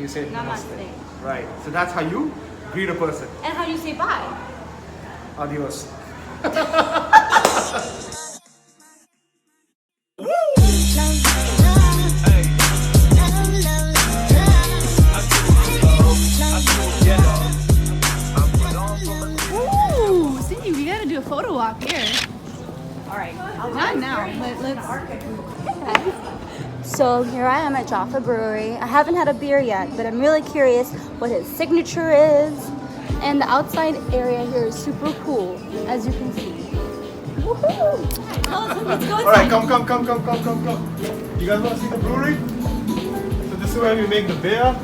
you say namaste. Namaste. Right. So that's how you greet a person. And how do you say bye? Adios. Ooh, Cindy, we gotta do a photo walk here. All right. Not now, but let's. So here I am at JAFA Brewery. I haven't had a beer yet, but I'm really curious what his signature is. And the outside area here is super cool, as you can see. Woohoo! Let's go inside. All right, come. You guys want to see the brewery? So this is where we make the beer.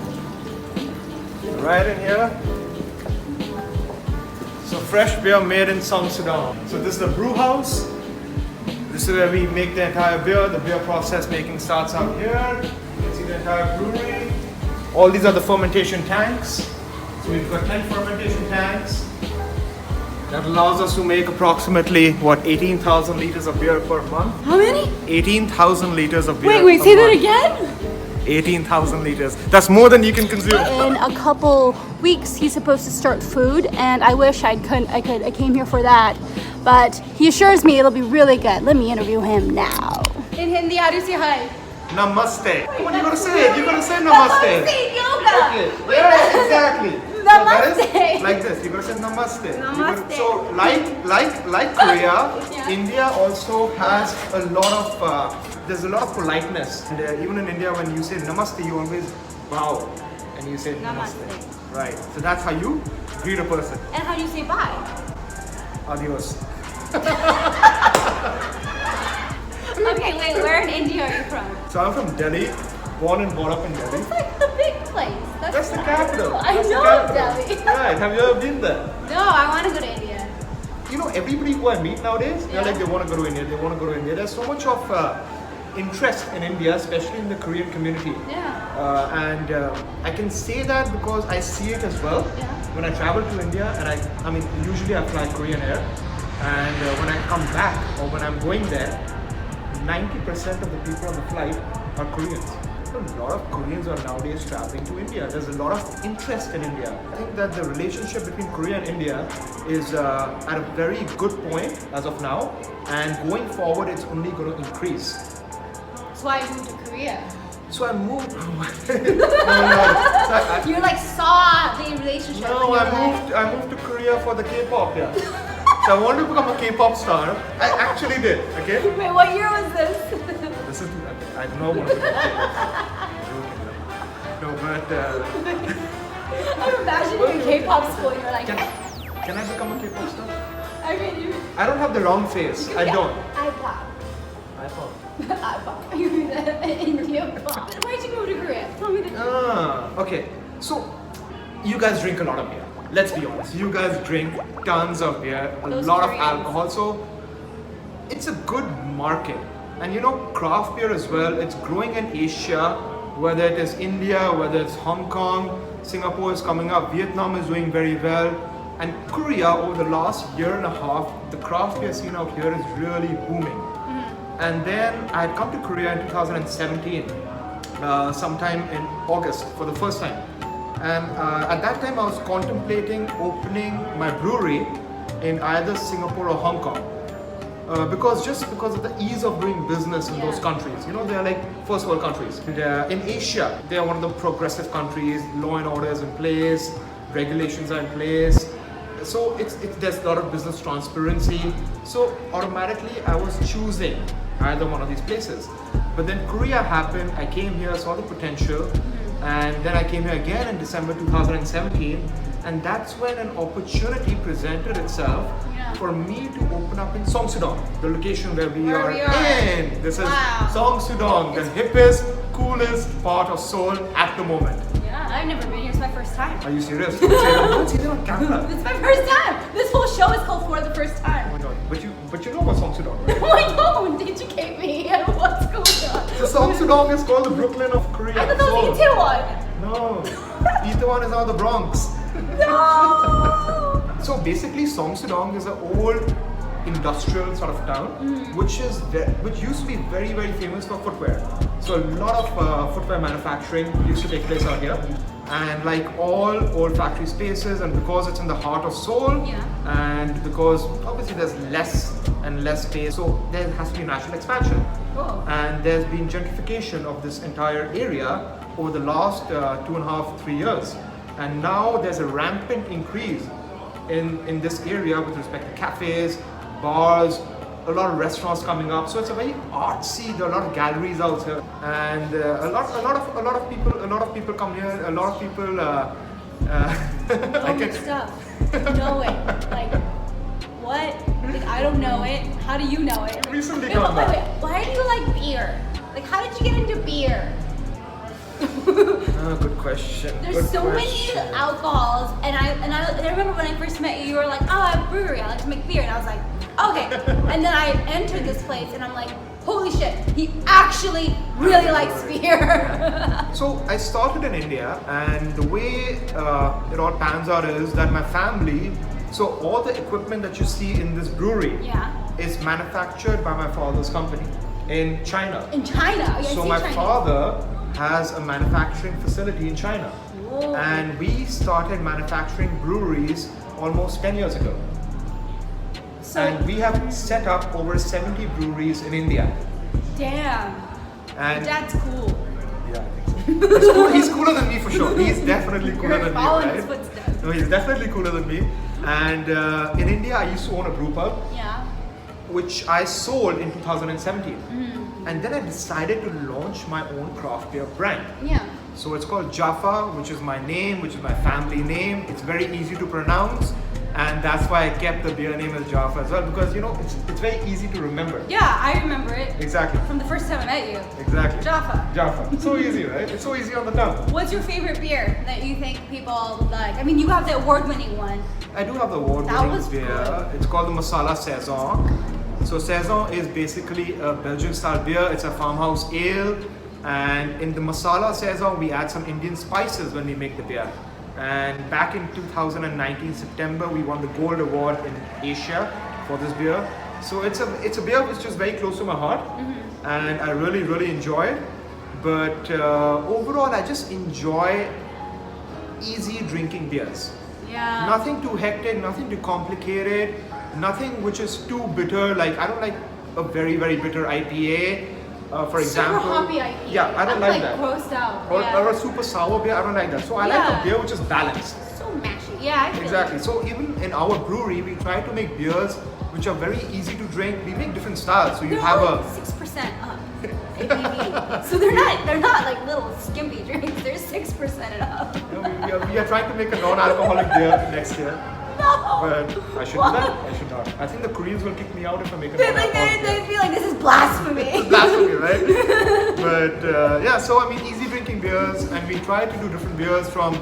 Right in here. So fresh beer made in Seongsu-dong. So this is the brew house. This is where we make the entire beer. The beer process making starts out here. You can see the entire brewery. All these are the fermentation tanks. So we've got 10 fermentation tanks. That allows us to make approximately, 18,000 liters of beer per month. How many? 18,000 liters of beer. Wait, a say that month. again? 18,000 liters. That's more than you can consume. In a couple weeks, he's supposed to start food, and I wish I came here for that. But he assures me it'll be really good. Let me interview him now. In Hindi, how do you say hi? Namaste. Come on, you gotta say it. You gotta say namaste. Namaste, yoga. Okay. Yeah, exactly. Namaste. So that is like this. You gotta say namaste. Namaste. So like Korea, Yeah. India also has a lot of there's a lot of politeness. And even in India, when you say namaste, you always bow and you say namaste. Namaste. Right. So that's how you greet a person. And how do you say bye? Adios. Okay, wait, where in India are you from? So I'm from Delhi, born and brought up in Delhi. It's like the big place. That's the capital. I That's the know capital. Delhi. Right. Have you ever been there? No, I want to go to India. You know, everybody who I meet nowadays, they're like, they want to go to India, they want to go to India. There's so much of interest in India, especially in the Korean community. Yeah. And I can say that because I see it as well. Yeah. When I travel to India, and I mean, usually I fly Korean Air, and when I come back, or when I'm going there, 90% of the people on the flight are Koreans. A lot of Koreans are nowadays traveling to India. There's a lot of interest in India. I think that the relationship between Korea and India is at a very good point as of now, and going forward it's only going to increase. That's why I moved to Korea. So I moved. no. So You like saw the relationship. no, when you were I moved to Korea for the K-pop. Yeah. So I wanted to become a K-pop star. I actually did. Okay. like, wait, what year was this? This is. I don't know what. No, but. I'm imagining a K-pop school. You're like, Can I become a K-pop star? I mean, you. I don't have the wrong face. I don't. iPop. iPhone. iPop. You mean India pop? Why'd you go to Korea? Tell me the truth. Okay. So, you guys drink a lot of beer. Let's be honest. You guys drink tons of beer, a Those lot Koreans. of alcohol. So, it's a good market. And you know, craft beer as well, it's growing in Asia, whether it is India, whether it's Hong Kong, Singapore is coming up, Vietnam is doing very well. And Korea, over the last year and a half, the craft beer scene out here is really booming. And then I had come to Korea in 2017, sometime in August for the first time. And at that time I was contemplating opening my brewery in either Singapore or Hong Kong. Because of the ease of doing business in those countries. You know, they're like first world countries. And, in Asia, they are one of the progressive countries, law and order is in place, regulations are in place. So there's a lot of business transparency. So automatically I was choosing either one of these places. But then Korea happened, I came here, saw the potential, and then I came here again in December 2017, and that's when an opportunity presented itself for me to open up in Seongsu-dong, the location where we are in. This is Seongsu-dong, the hippest, coolest part of Seoul at the moment. Yeah, I've never been here. It's my first time. Are you serious? Don't say that on camera. It's my first time. This whole show is called For the First Time. Oh my god, but you know about Seongsu-dong, right? No, I don't. Educate me on what's going on. So Seongsu-dong is called the Brooklyn of Korea. I thought that was Seoul. Itaewon. No, Itaewon is now the Bronx. No. So basically, Seongsu-dong is an old industrial sort of town, which used to be very, very famous for footwear. So a lot of footwear manufacturing used to take place out here. And like all old factory spaces, and because it's in the heart of Seoul, and because obviously there's less and less space, so there has to be natural expansion. Cool. And there's been gentrification of this entire area over the last 2.5, 3 years. And now there's a rampant increase in this area with respect to cafes, bars, a lot of restaurants coming up. So it's a very artsy. There are a lot of galleries out here, and a lot of people come here. A lot of people. Know your stuff. Know it. Like, what? Like, I don't know it. How do you know it? Recently Wait, come back. why do you like beer? Like, how did you get into beer? Good question. There's so many alcohols, and I remember when I first met you, you were like, oh, I have a brewery, I like to make beer, and I was like, okay. And then I entered this place, and I'm like, holy shit, he actually really likes beer. So I started in India, and the way it all pans out is that my family, so all the equipment that you see in this brewery is manufactured by my father's company in China. In China? Oh, yeah, So my father has a manufacturing facility in China. Whoa. And we started manufacturing breweries almost 10 years ago. So, And we have set up over 70 breweries in India. damn. And Dad's cool. yeah, I think so. He's cooler than me for sure. He's definitely cooler than me, Following his right? footsteps. No, he's definitely cooler than me. And in India, I used to own a brew pub, Yeah. which I sold in 2017. And then I decided to launch my own craft beer brand. Yeah. So it's called Jafa, which is my name, which is my family name. It's very easy to pronounce, and that's why I kept the beer name as Jafa as well, because you know it's very easy to remember. Yeah, I remember it. Exactly. From the first time I met you. Exactly. Jafa. Jafa. It's so easy, right? It's so easy on the tongue. What's your favorite beer that you think people like? I mean, you have the award-winning one. I do have the That award-winning was beer. good. It's called the Masala Saison. So Saison is basically a Belgian-style beer. It's a farmhouse ale, and in the Masala Saison we add some Indian spices when we make the beer. And back in 2019 September, we won the Gold Award in Asia for this beer. So it's a beer which is very close to my heart, and I really enjoy it. But overall, I just enjoy easy drinking beers. Yeah. Nothing too hectic, nothing too complicated, nothing which is too bitter. Like I don't like a very bitter IPA, for example. Super hoppy IPA. Yeah, I don't I'm like that. Grossed out. Or, Yeah. or a super sour beer, I don't like that. So I like Yeah. a beer which is balanced. So mashy. Yeah, I feel Exactly. So even in our brewery, we try to make beers which are very easy to drink. We make different styles. So you They're have only a 6% up ABV. So they're not like little skimpy drinks. They're 6% and up. you know, we are trying to make a non-alcoholic beer next year. No. But I should do that. I should not. I think the Koreans will kick me out if I make a non-alcoholic beer. They'd be like, this is blasphemy. Blasphemy, right? But yeah, so I mean, easy drinking beers, and we try to do different beers from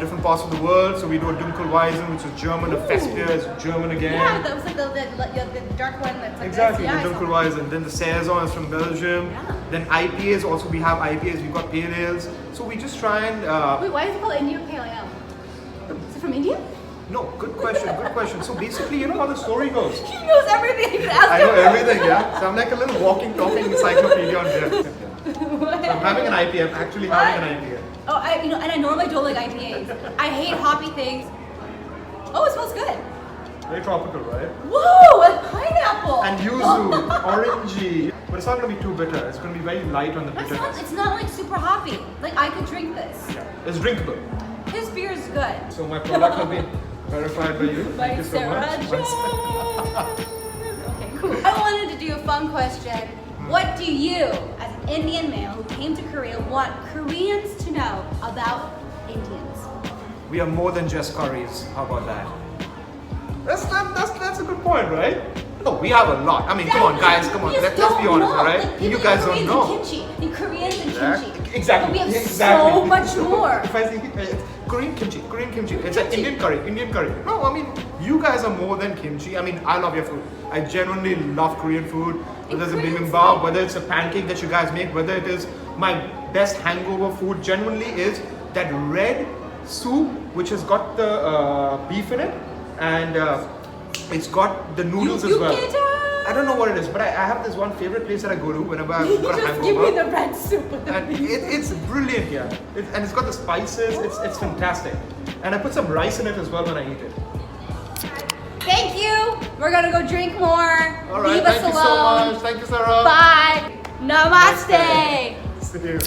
different parts of the world. So we do a Dunkelweizen, which is German. A Fest beer is German again. Yeah, that was like the dark one that's like Exactly, this. Yeah, the Dunkelweizen. Then the Saison is from Belgium. Yeah. Then IPAs also, we have IPAs. We've got pale ales. So we just try and Wait, why is it called India Pale Ale? Is it from India? no, good question, good question. So basically, you know how the story goes. He knows everything. Ask I know him. everything, yeah. So I'm like a little walking, talking encyclopedia on beer. So I'm having an IPA. I'm actually having an IPA. Oh, and I normally don't like IPAs. I hate hoppy things. Oh, it smells good. Very tropical, right? Whoa, a pineapple. And yuzu, orangey. But it's not going to be too bitter. It's going to be very light on the bitterness. It's not like super hoppy. Like I could drink this. Yeah. It's drinkable. His beer is good. So my product will be verified by you. By Thank you so Sarah much. Jones. Okay, cool. I wanted to do a fun question. What do you, as an Indian male who came to Korea, want Koreans to know about Indians? We are more than just curries. How about that? That's a good point, right? No, we have a lot. I mean, come on, guys, come on. We just Let's be don't honest, know. all right? Like, You people guys eat don't Koreans know. and kimchi. The Koreans and kimchi. Exactly. But we have Exactly. so much more. If I say Korean kimchi. It's an Indian curry. No, I mean, you guys are more than kimchi. I mean, I love your food. I genuinely love Korean food. Whether it's a Koreans bibimbap, whether it's a pancake that you guys make, whether it is my best hangover food, genuinely is that red soup which has got the beef in it, and it's got the noodles as well. I don't know what it is, but I have this one favorite place that I go to whenever I've got a Just give me hangover. the red soup with the And it's brilliant here. And it's got the spices, it's fantastic. And I put some rice in it as well when I eat it. Thank you. We're gonna go drink more. All right, Leave us thank you so alone. much. Thank you, Sarah. Bye. Namaste. See you.